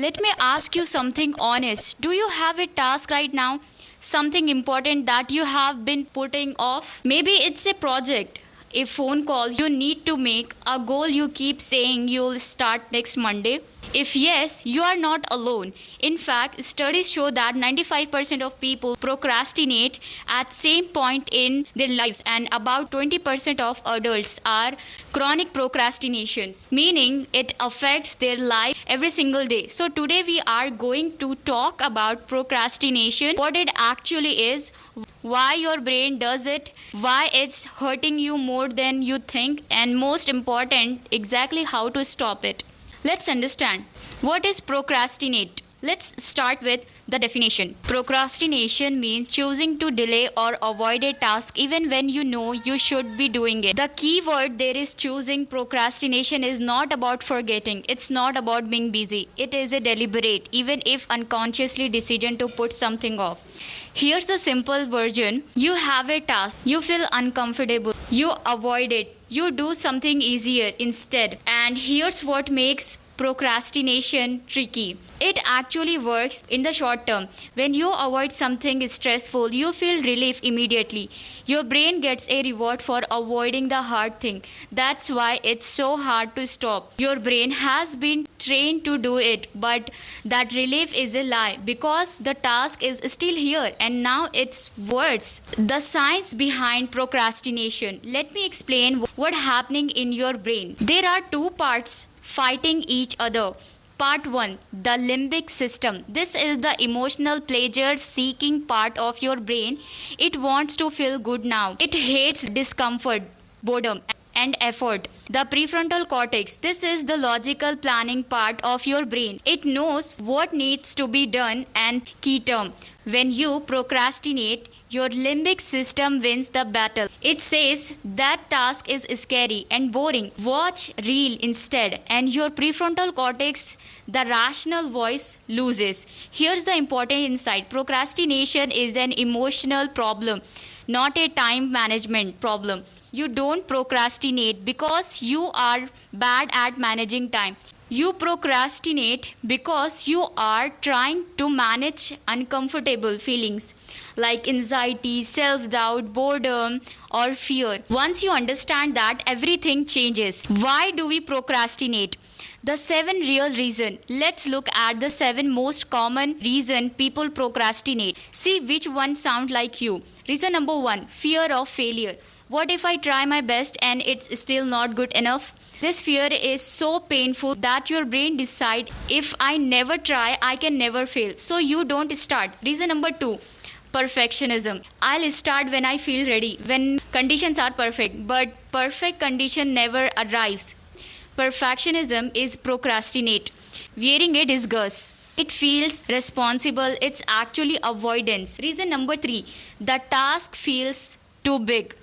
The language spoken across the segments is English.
Let me ask you something honest. Do you have a task right now? Something important that you have been putting off? Maybe it's a project, a phone call you need to make, a goal you keep saying you'll start next Monday. If yes, you are not alone. In fact, studies show that 95% of people procrastinate at same point in their lives, and about 20% of adults are chronic procrastinations, meaning it affects their life every single day. So today we are going to talk about procrastination, what it actually is, why your brain does it, why it's hurting you more than you think, and most important, exactly how to stop it. Let's understand what is procrastinate. Let's start with the definition. Procrastination means choosing to delay or avoid a task even when you know you should be doing it. The key word there is choosing. Procrastination is not about forgetting. It's not about being busy. It is a deliberate, even if unconsciously, decision to put something off. Here's the simple version. You have a task. You feel uncomfortable. You avoid it. You do something easier instead. And here's what makes procrastination tricky. It actually works in the short term. When you avoid something stressful, you feel relief immediately. Your brain gets a reward for avoiding the hard thing. That's why it's so hard to stop. Your brain has been trained to do it, but that relief is a lie because the task is still here and now it's worse. The science behind procrastination. Let me explain what's happening in your brain. There are two parts fighting each other. Part 1, the limbic system. This is the emotional pleasure seeking part of your brain. It wants to feel good now. It hates discomfort, boredom, and effort. The prefrontal cortex. This is the logical planning part of your brain. It knows what needs to be done. And key term, when you procrastinate, your limbic system wins the battle. It says that task is scary and boring. Watch reel instead. And your prefrontal cortex, the rational voice, loses. Here's the important insight. Procrastination is an emotional problem, not a time management problem. You don't procrastinate because you are bad at managing time. You procrastinate because you are trying to manage uncomfortable feelings like anxiety, self doubt, boredom, or fear. Once you understand that, everything changes. Why do we procrastinate? The 7 real reason. Let's look at the 7 most common reason people procrastinate. See which one sound like you. Reason number 1, fear of failure. What if I try my best and it's still not good enough? This fear is so painful that your brain decides if I never try, I can never fail. So you don't start. Reason number 2, perfectionism. I'll start when I feel ready, when conditions are perfect, but perfect condition never arrives. Perfectionism is procrastinate, wearing a disguise. It feels responsible, it's actually avoidance. Reason number 3, the task feels too big.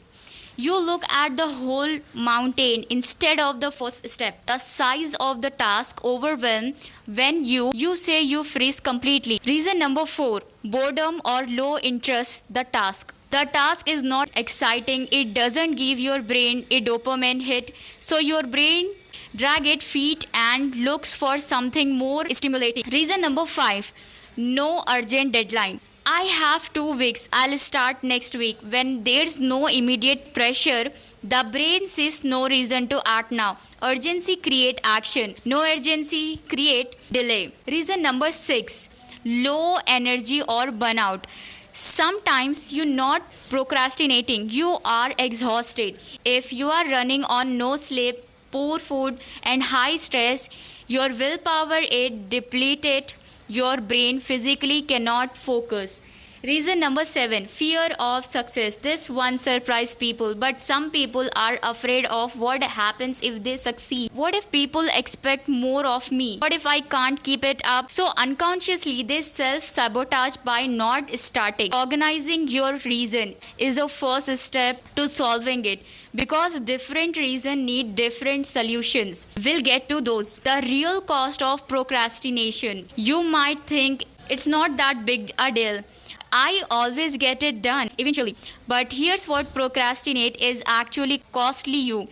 You look at the whole mountain instead of the first step. The size of the task overwhelms when you say you freeze completely. Reason number 4, boredom or low interest the task. The task is not exciting, it doesn't give your brain a dopamine hit, so your brain drag its feet and looks for something more stimulating. Reason number 5, no urgent deadline. I have 2 weeks, I'll start next week. When there's no immediate pressure, the brain sees no reason to act now. Urgency create action. No urgency create delay. Reason number 6, low energy or burnout. Sometimes you're not procrastinating, you are exhausted. If you are running on no sleep, poor food, and high stress, your willpower is depleted. Your brain physically cannot focus. Reason number 7, fear of success. This one surprises people, but some people are afraid of what happens if they succeed. What if people expect more of me? What if I can't keep it up? So unconsciously they self-sabotage by not starting. Organizing your reason is the first step to solving it, because different reasons need different solutions. We'll get to those. The real cost of procrastination. You might think it's not that big a deal. I always get it done eventually. But here's what procrastinate is actually costly you.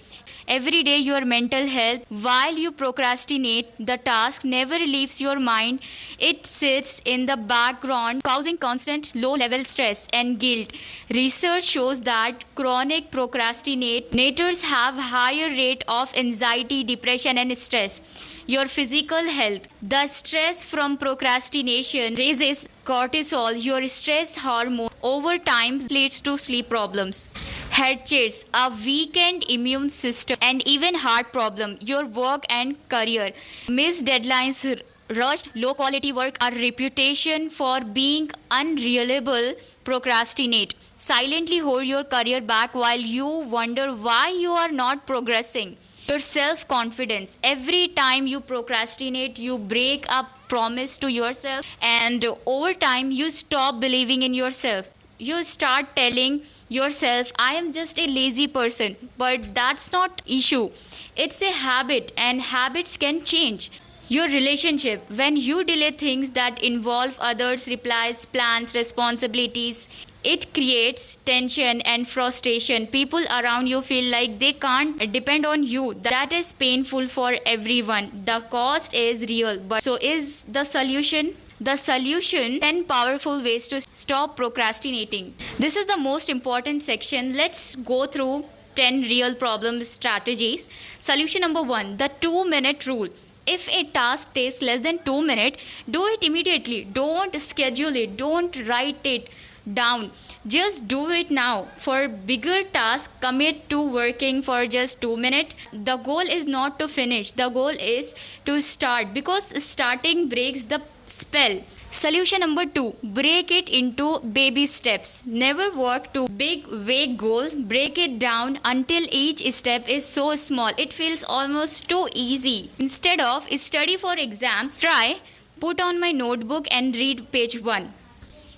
every day your mental health. While you procrastinate, the task never leaves your mind. It sits in the background, causing constant low level stress and guilt. Research shows that chronic procrastinators have higher rate of anxiety, depression and stress. Your physical health. The stress from procrastination raises cortisol, your stress hormone. Over time leads to sleep problems, head chills, a weakened immune system, and even heart problem. Your work and career. Missed deadlines, rushed, low quality work, a reputation for being unreliable. Procrastinate. Silently hold your career back while you wonder why you are not progressing. Your self confidence. Every time you procrastinate, you break a promise to yourself, and over time, you stop believing in yourself. You start telling yourself, I am just a lazy person. But that's not issue. It's a habit, and habits can change. Your relationship. When you delay things that involve others, replies, plans, responsibilities, it creates tension and frustration. People around you feel like they can't depend on you. That is painful for everyone. The cost is real. But so is the solution. The solution: 10 powerful ways to stop procrastinating. This is the most important section. Let's go through 10 real problem strategies. Solution number 1: the 2-minute rule. If a task takes less than 2 minutes, do it immediately. Don't schedule it. Don't write it down. Just do it now. For bigger tasks, commit to working for just 2 minutes. The goal is not to finish. The goal is to start, because starting breaks the spell. Solution number 2: break it into baby steps. Never work to big vague goals. Break it down until each step is so small it feels almost too easy. Instead of study for exam, try put on my notebook and read page 1.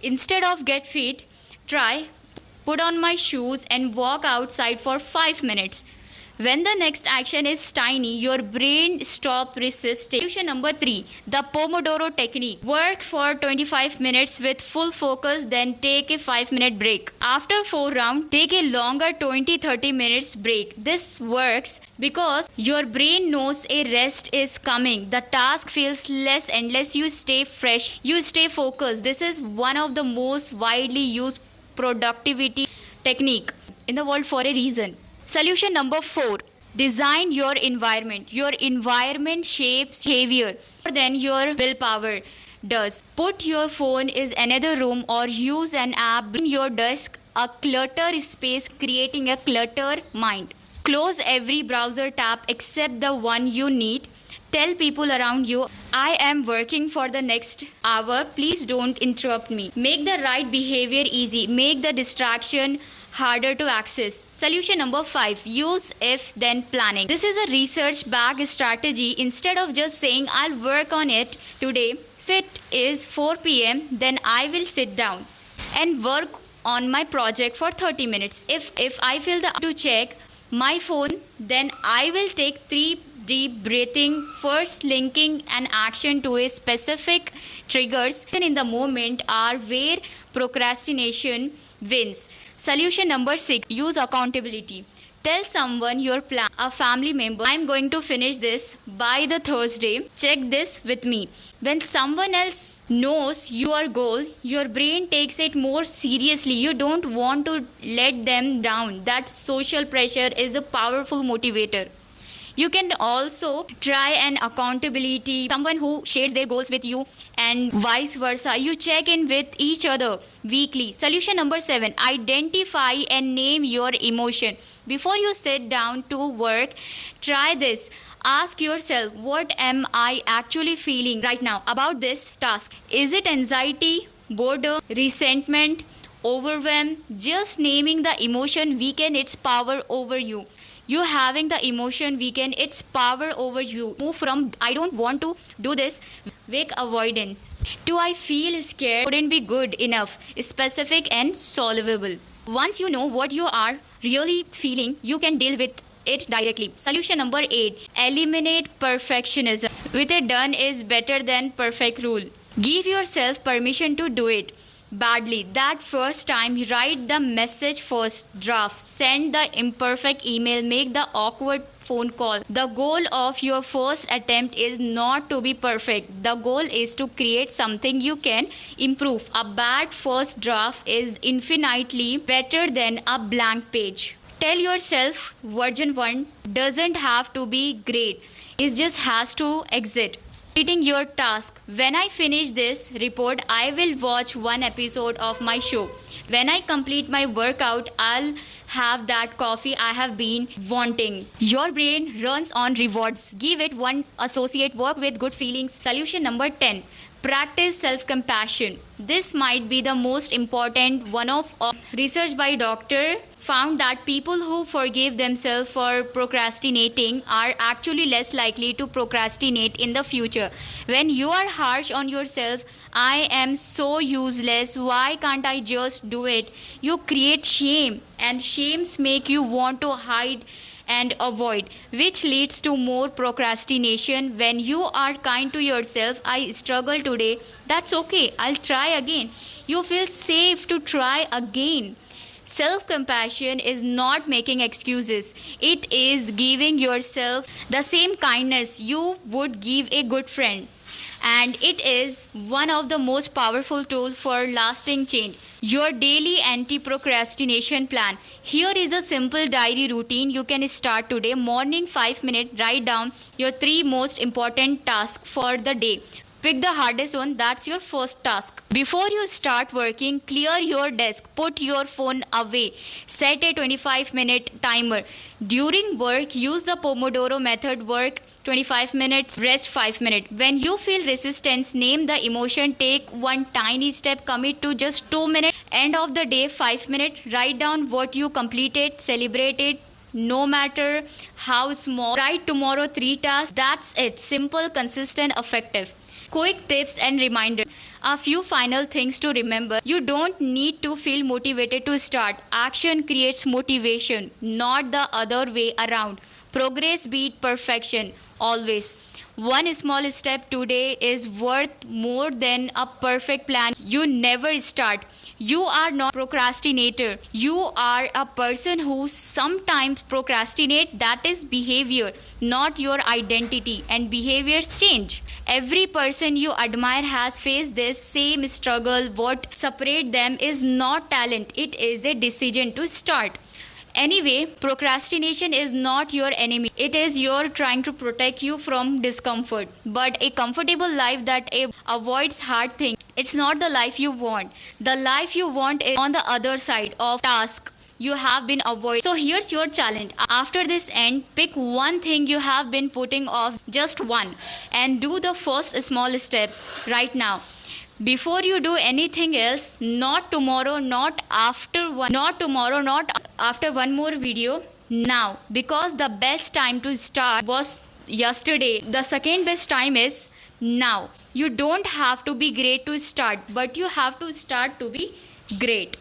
Instead of get fit, try put on my shoes and walk outside for 5 minutes. When the next action is tiny, your brain stops resisting. Solution number 3: the Pomodoro technique. Work for 25 minutes with full focus, then take a 5-minute break. After 4 rounds, take a longer 20-30 minutes break. This works because your brain knows a rest is coming. The task feels less endless. You stay fresh. You stay focused. This is one of the most widely used productivity technique in the world for a reason. Solution number 4: design your environment. Your environment shapes behavior more than your willpower does. Put your phone in another room or use an app in your desk, a clutter space, creating a clutter mind. Close every browser tab except the one you need. Tell people around you, I am working for the next hour. Please don't interrupt me. Make the right behavior easy. Make the distraction harder to access. Solution number 5: use if then planning. This is a research backed strategy. Instead of just saying I'll work on it today, sit is 4 p.m. then I will sit down and work on my project for 30 minutes. If I feel the to check my phone, then I will take 3 deep breathing first. Linking an action to a specific triggers in the moment are where procrastination wins. Solution number 6: use accountability. Tell someone your plan, a family member, I'm going to finish this by the Thursday. Check this with me. When someone else knows your goal, your brain takes it more seriously. You don't want to let them down. That social pressure is a powerful motivator. You can also try an accountability, someone who shares their goals with you, and vice versa. You check in with each other weekly. Solution number 7: identify and name your emotion. Before you sit down to work, try this. Ask yourself, what am I actually feeling right now about this task? Is it anxiety, boredom, resentment, overwhelm? Just naming the emotion weaken its power over you. You having the emotion weaken its power over you. Move from I don't want to do this, vague avoidance, to I feel scared wouldn't be good enough, specific and solvable. Once you know what you are really feeling, you can deal with it directly. Solution number 8: eliminate perfectionism. With a done is better than perfect rule. Give yourself permission to do it badly. That first time, write the message first draft, send the imperfect email, make the awkward phone call. The goal of your first attempt is not to be perfect. The goal is to create something you can improve. A bad first draft is infinitely better than a blank page. Tell yourself version 1 doesn't have to be great. It just has to exist. Completing your task. When I finish this report, I will watch one episode of my show. When I complete my workout, I'll have that coffee I have been wanting. Your brain runs on rewards. Give it one associate, work with good feelings. Solution number 10. Practice self-compassion. This might be the most important one of all. Research by doctor found that people who forgive themselves for procrastinating are actually less likely to procrastinate in the future. When you are harsh on yourself, I am so useless, why can't I just do it? You create shame, and shames make you want to hide and avoid, which leads to more procrastination. When you are kind to yourself, I struggle today, that's okay, I'll try again. You feel safe to try again. Self compassion is not making excuses, it is giving yourself the same kindness you would give a good friend. And it is one of the most powerful tools for lasting change. Your daily anti procrastination plan. Here is a simple diary routine you can start today. Morning 5 minutes, write down your 3 most important tasks for the day. Pick the hardest one, that's your first task. Before you start working, clear your desk, put your phone away, set a 25-minute timer. During work, use the Pomodoro method, work 25 minutes, rest 5 minutes. When you feel resistance, name the emotion, take one tiny step, commit to just 2 minutes. End of the day, 5 minutes, write down what you completed, celebrate it. No matter how small, write tomorrow 3 tasks. That's it. Simple, consistent, effective. Quick tips and reminder. A few final things to remember. You don't need to feel motivated to start. Action creates motivation, not the other way around. Progress beat perfection, always. One small step today is worth more than a perfect plan you never start. You are not a procrastinator. You are a person who sometimes procrastinate. That is behavior, not your identity. And behaviors change. Every person you admire has faced this same struggle. What separates them is not talent. It is a decision to start. Anyway, procrastination is not your enemy. It is your trying to protect you from discomfort. But a comfortable life that avoids hard things, it's not the life you want. The life you want is on the other side of task you have been avoiding. So here's your challenge. After this end, pick one thing you have been putting off, just one, and do the first small step right now. Before you do anything else, not tomorrow, not after one, not tomorrow, not after one more video, now. Because the best time to start was yesterday. The second best time is now. You don't have to be great to start, but you have to start to be great.